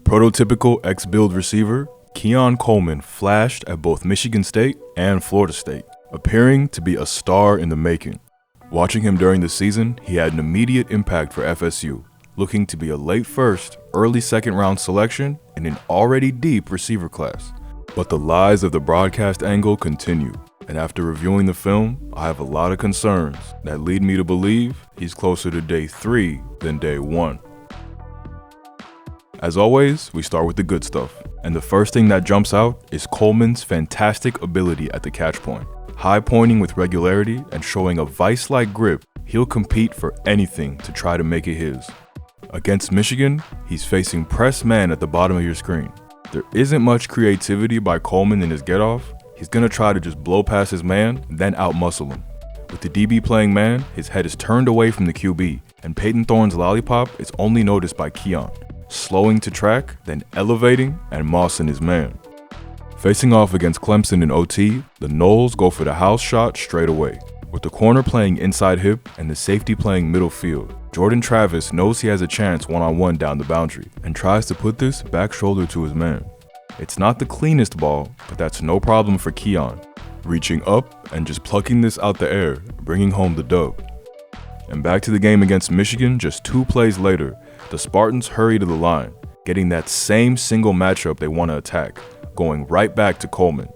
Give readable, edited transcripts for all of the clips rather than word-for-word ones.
prototypical X-build receiver, Keon Coleman flashed at both Michigan State and Florida State, appearing to be a star in the making. Watching him during the season, he had an immediate impact for FSU, looking to be a late first, early second round selection in an already deep receiver class. But the lies of the broadcast angle continue, and after reviewing the film, I have a lot of concerns that lead me to believe he's closer to day 3 than day 1. As always, we start with the good stuff, and the first thing that jumps out is Coleman's fantastic ability at the catch point. High pointing with regularity and showing a vice-like grip, he'll compete for anything to try to make it his. Against Michigan, he's facing press man at the bottom of your screen. There isn't much creativity by Coleman in his get-off. He's gonna try to just blow past his man, then out-muscle him. With the DB playing man, his head is turned away from the QB, and Peyton Thorne's lollipop is only noticed by Keon, slowing to track, then elevating and mossing his man. Facing off against Clemson in OT, the Noles go for the house shot straight away. With the corner playing inside hip and the safety playing middle field, Jordan Travis knows he has a chance one-on-one down the boundary and tries to put this back shoulder to his man. It's not the cleanest ball, but that's no problem for Keon, reaching up and just plucking this out the air, bringing home the dub. And back to the game against Michigan just 2 plays later, the Spartans hurry to the line, getting that same single matchup they want to attack, going right back to Coleman.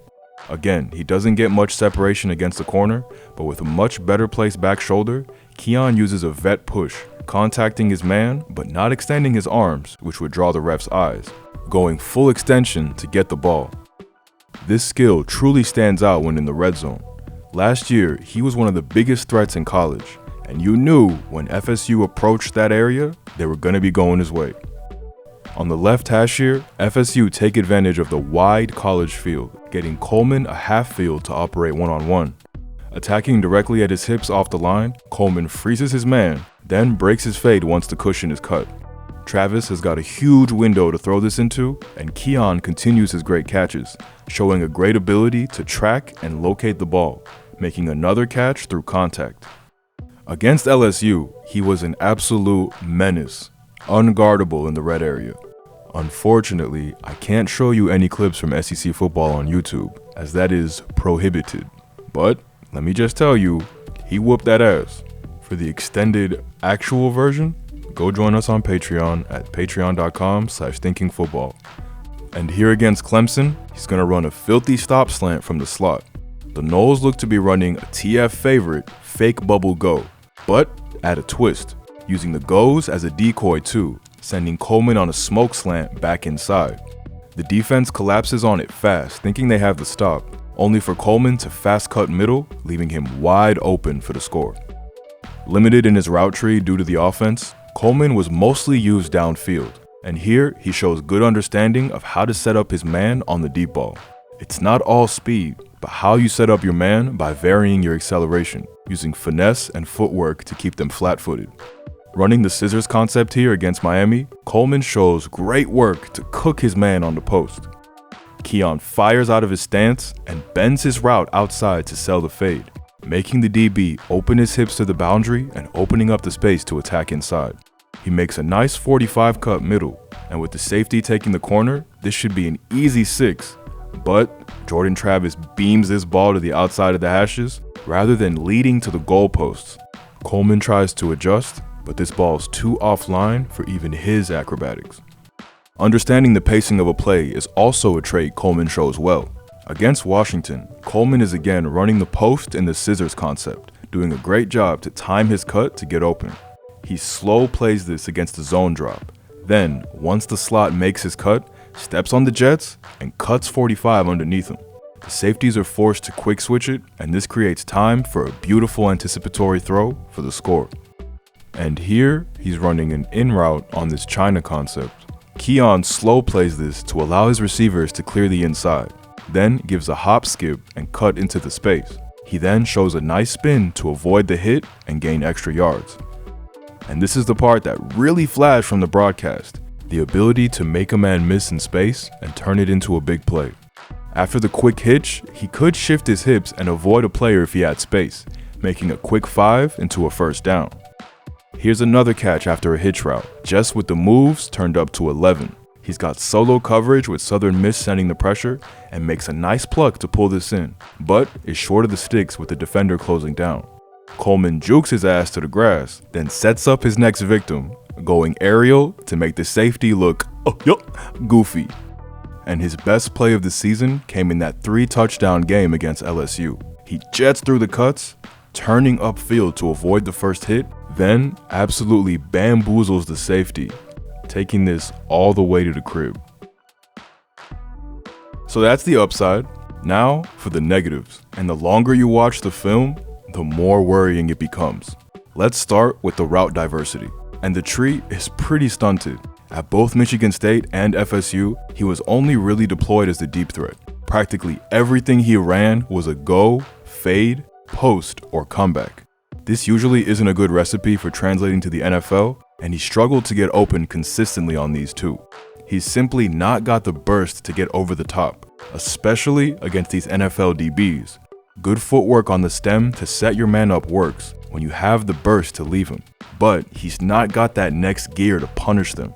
Again, he doesn't get much separation against the corner, but with a much better placed back shoulder, Keon uses a vet push, contacting his man but not extending his arms, which would draw the ref's eyes, going full extension to get the ball. This skill truly stands out when in the red zone. Last year, he was one of the biggest threats in college, and you knew when FSU approached that area, they were going to be going his way. On the left hash here, FSU take advantage of the wide college field, getting Coleman a half field to operate one-on-one. Attacking directly at his hips off the line, Coleman freezes his man, then breaks his fade once the cushion is cut. Travis has got a huge window to throw this into, and Keon continues his great catches, showing a great ability to track and locate the ball, making another catch through contact. Against LSU, he was an absolute menace, unguardable in the red area. Unfortunately, I can't show you any clips from SEC football on YouTube, as that is prohibited. But let me just tell you, he whooped that ass. For the extended actual version, go join us on Patreon at patreon.com/thinkingfootball. And here against Clemson, he's gonna run a filthy stop slant from the slot. The Noles look to be running a TF favorite, fake bubble go, but add a twist, using the goes as a decoy too, sending Coleman on a smoke slant back inside. The defense collapses on it fast, thinking they have the stop, only for Coleman to fast cut middle, leaving him wide open for the score. Limited in his route tree due to the offense, Coleman was mostly used downfield, and here he shows good understanding of how to set up his man on the deep ball. It's not all speed, but how you set up your man by varying your acceleration, using finesse and footwork to keep them flat-footed. Running the scissors concept here against Miami, Coleman shows great work to cook his man on the post. Keon fires out of his stance and bends his route outside to sell the fade, making the DB open his hips to the boundary and opening up the space to attack inside. He makes a nice 45 cut middle, and with the safety taking the corner, this should be an easy 6. But Jordan Travis beams this ball to the outside of the hashes rather than leading to the goalposts. Coleman tries to adjust, but this ball's too offline for even his acrobatics. Understanding the pacing of a play is also a trait Coleman shows well. Against Washington, Coleman is again running the post in the scissors concept, doing a great job to time his cut to get open. He slow plays this against the zone drop. Then, once the slot makes his cut, steps on the jets and cuts 45 underneath him. The safeties are forced to quick switch it, and this creates time for a beautiful anticipatory throw for the score. And here, he's running an in route on this China concept. Keon slow plays this to allow his receivers to clear the inside, then gives a hop skip and cut into the space. He then shows a nice spin to avoid the hit and gain extra yards. And this is the part that really flashed from the broadcast, the ability to make a man miss in space and turn it into a big play. After the quick hitch, he could shift his hips and avoid a player if he had space, making a quick 5 into a first down. Here's another catch after a hitch route, just with the moves turned up to 11. He's got solo coverage with Southern Miss sending the pressure and makes a nice pluck to pull this in, but is short of the sticks with the defender closing down. Coleman jukes his ass to the grass, then sets up his next victim, going aerial to make the safety look goofy. And his best play of the season came in that 3-touchdown game against LSU. He jets through the cuts, turning upfield to avoid the first hit, then absolutely bamboozles the safety, taking this all the way to the crib. So that's the upside. Now for the negatives. And the longer you watch the film, the more worrying it becomes. Let's start with the route diversity. And the tree is pretty stunted. At both Michigan State and FSU, he was only really deployed as the deep threat. Practically everything he ran was a go, fade, post, or comeback. This usually isn't a good recipe for translating to the NFL, and he struggled to get open consistently on these too. He's simply not got the burst to get over the top, especially against these NFL DBs. Good footwork on the stem to set your man up works when you have the burst to leave him, but he's not got that next gear to punish them.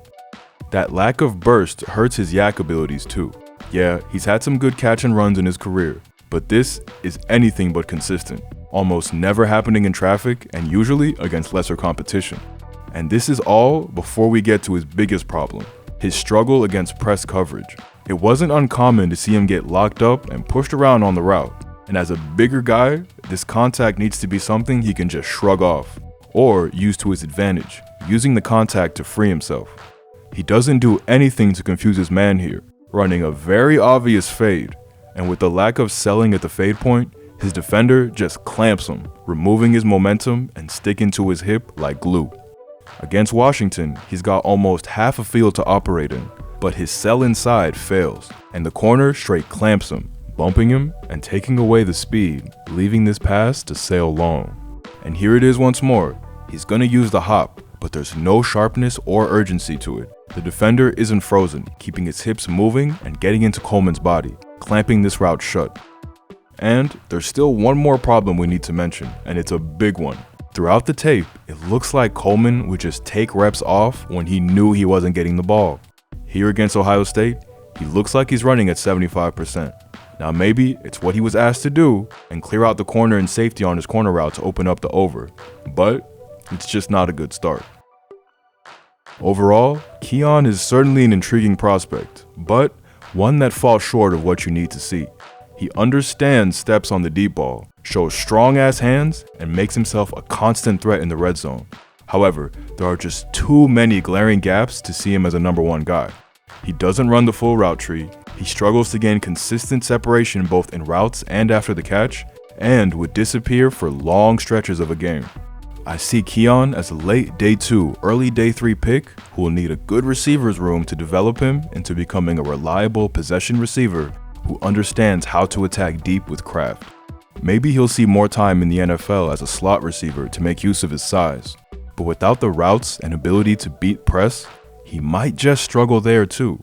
That lack of burst hurts his yak abilities too. Yeah, he's had some good catch and runs in his career, but this is anything but consistent, almost never happening in traffic and usually against lesser competition. And this is all before we get to his biggest problem, his struggle against press coverage. It wasn't uncommon to see him get locked up and pushed around on the route. And as a bigger guy, this contact needs to be something he can just shrug off, or use to his advantage, using the contact to free himself. He doesn't do anything to confuse his man here, running a very obvious fade, and with the lack of selling at the fade point, his defender just clamps him, removing his momentum and sticking to his hip like glue. Against Washington, he's got almost half a field to operate in, but his sell inside fails, and the corner straight clamps him, bumping him and taking away the speed, leaving this pass to sail long. And here it is once more. He's gonna use the hop, but there's no sharpness or urgency to it. The defender isn't frozen, keeping his hips moving and getting into Coleman's body, clamping this route shut. And there's still one more problem we need to mention, and it's a big one. Throughout the tape, it looks like Coleman would just take reps off when he knew he wasn't getting the ball. Here against Ohio State, he looks like he's running at 75%. Now maybe it's what he was asked to do and clear out the corner and safety on his corner route to open up the over, but it's just not a good start. Overall, Keon is certainly an intriguing prospect, but one that falls short of what you need to see. He understands steps on the deep ball, shows strong-ass hands, and makes himself a constant threat in the red zone. However, there are just too many glaring gaps to see him as a number one guy. He doesn't run the full route tree, he struggles to gain consistent separation both in routes and after the catch, and would disappear for long stretches of a game. I see Keon as a late day 2, early day 3 pick who will need a good receivers room to develop him into becoming a reliable possession receiver who understands how to attack deep with craft. Maybe he'll see more time in the NFL as a slot receiver to make use of his size, but without the routes and ability to beat press, he might just struggle there too.